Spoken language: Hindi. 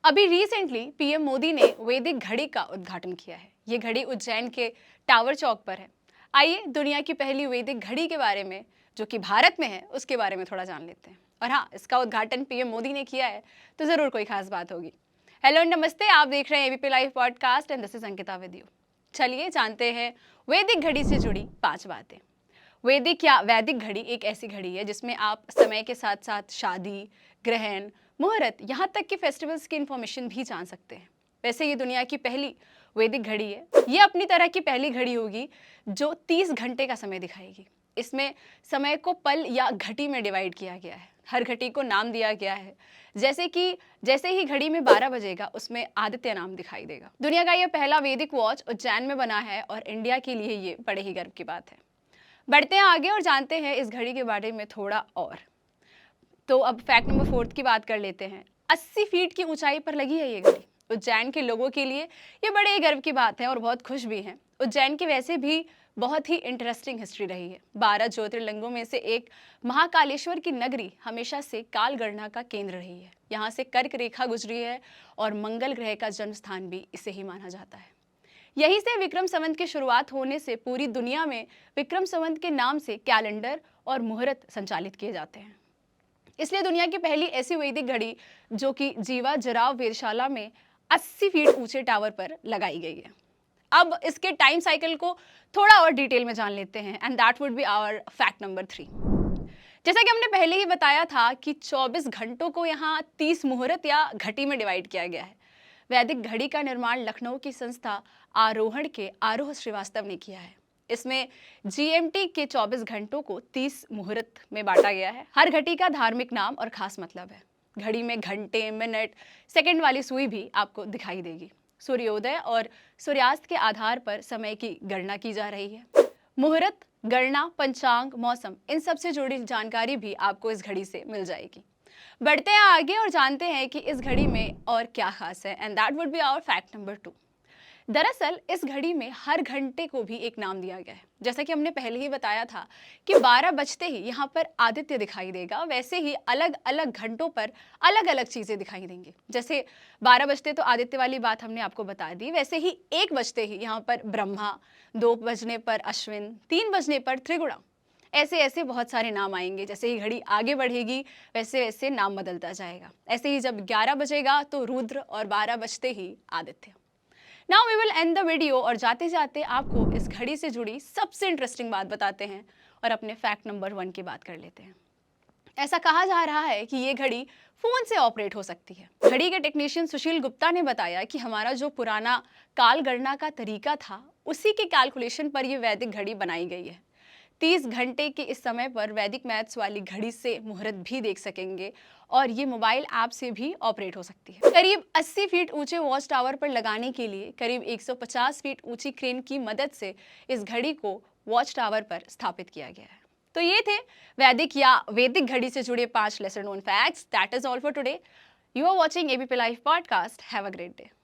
अभी रिसेंटली पीएम मोदी ने वैदिक घड़ी का उद्घाटन किया है। ये घड़ी उज्जैन के टावर चौक पर है। आइए दुनिया की पहली वैदिक घड़ी के बारे में, जो कि भारत में है, उसके बारे में थोड़ा जान लेते हैं। और हाँ, इसका उद्घाटन पीएम मोदी ने किया है तो जरूर कोई खास बात होगी। हेलो नमस्ते, आप देख रहे हैं ABP live podcast and this is Ankita with you. चलिए जानते हैं वैदिक घड़ी से जुड़ी 5 बातें। वैदिक या वैदिक घड़ी एक ऐसी घड़ी है जिसमें आप समय के साथ साथ शादी, ग्रहण, मुहूर्त, यहाँ तक कि फेस्टिवल्स की इंफॉर्मेशन भी जान सकते हैं। वैसे ये दुनिया की पहली वैदिक घड़ी है। ये अपनी तरह की पहली घड़ी होगी जो 30 घंटे का समय दिखाएगी। इसमें समय को पल या घटी में डिवाइड किया गया है। हर घटी को नाम दिया गया है। जैसे ही घड़ी में 12 बजेगा उसमें आदित्य नाम दिखाई देगा। दुनिया का यह पहला वैदिक वॉच उज्जैन में बना है और इंडिया के लिए ये बड़े ही गर्व की बात है। बढ़ते हैं आगे और जानते हैं इस घड़ी के बारे में थोड़ा और। तो अब फैक्ट नंबर 4 की बात कर लेते हैं। 80 फीट की ऊंचाई पर लगी है ये घड़ी। उज्जैन के लोगों के लिए ये बड़े ही गर्व की बात है और बहुत खुश भी हैं। उज्जैन की वैसे भी बहुत ही इंटरेस्टिंग हिस्ट्री रही है। 12 ज्योतिर्लिंगों में से एक महाकालेश्वर की नगरी हमेशा से काल गणना का केंद्र रही है। यहाँ से कर्क रेखा गुजरी है और मंगल ग्रह का जन्म स्थान भी इसे ही माना जाता है। यहीं से विक्रम संवत की शुरुआत होने से पूरी दुनिया में विक्रम संवत के नाम से कैलेंडर और मुहूर्त संचालित किए जाते हैं। इसलिए दुनिया की पहली ऐसी वैदिक घड़ी जो कि जीवा जराव वेधशाला में 80 फीट ऊंचे टावर पर लगाई गई है। अब इसके टाइम साइकिल को थोड़ा और डिटेल में जान लेते हैं and that would be our fact number 3। जैसा कि हमने पहले ही बताया था कि 24 घंटों को यहाँ 30 मुहूर्त या घटी में डिवाइड किया गया है। वैदिक घड़ी का निर्माण लखनऊ की संस्था आरोहण के आरोह श्रीवास्तव ने किया है। इसमें जीएमटी के 24 घंटों को 30 मुहूर्त में बांटा गया है। हर घड़ी का धार्मिक नाम और खास मतलब है। घड़ी में घंटे, मिनट, सेकंड वाली सुई भी आपको दिखाई देगी। सूर्योदय और सूर्यास्त के आधार पर समय की गणना की जा रही है। मुहूर्त, गणना, पंचांग, मौसम, इन सब से जुड़ी जानकारी भी आपको इस घड़ी से मिल जाएगी। बढ़ते हैं आगे और जानते हैं कि इस घड़ी में और क्या खास है and that would be our fact number 2। दरअसल इस घड़ी में हर घंटे को भी एक नाम दिया गया है। जैसा कि हमने पहले ही बताया था कि 12 बजते ही यहाँ पर आदित्य दिखाई देगा, वैसे ही अलग अलग घंटों पर अलग अलग चीजें दिखाई देंगी। जैसे 12 बजते तो आदित्य वाली बात हमने आपको बता दी, वैसे ही 1 बजते ही यहाँ पर ब्रह्मा, 2 बजने पर अश्विन, 3 बजने पर त्रिगुणा, ऐसे ऐसे बहुत सारे नाम आएंगे। जैसे ही घड़ी आगे बढ़ेगी वैसे वैसे नाम बदलता जाएगा। ऐसे ही जब 11 बजेगा तो रुद्र और 12 बजते ही Aditya. Now we will end the video और जाते जाते आपको इस घड़ी से जुड़ी सबसे इंटरेस्टिंग बात बताते हैं और अपने फैक्ट नंबर 1 की बात कर लेते हैं। ऐसा कहा जा रहा है कि ये घड़ी फोन से ऑपरेट हो सकती है। घड़ी के टेक्नीशियन सुशील गुप्ता ने बताया कि हमारा जो पुराना काल गणना का तरीका था उसी के कैलकुलेशन पर यह वैदिक घड़ी बनाई गई है। 30 घंटे के इस समय पर वैदिक मैथ्स वाली घड़ी से मुहूर्त भी देख सकेंगे और ये मोबाइल ऐप से भी ऑपरेट हो सकती है। करीब 80 फीट ऊंचे वॉच टावर पर लगाने के लिए करीब 150 फीट ऊंची क्रेन की मदद से इस घड़ी को वॉच टावर पर स्थापित किया गया है। तो ये थे वैदिक घड़ी से जुड़े 5 lesser known facts. That is all for today. You are watching ABP live podcast. Have a great day.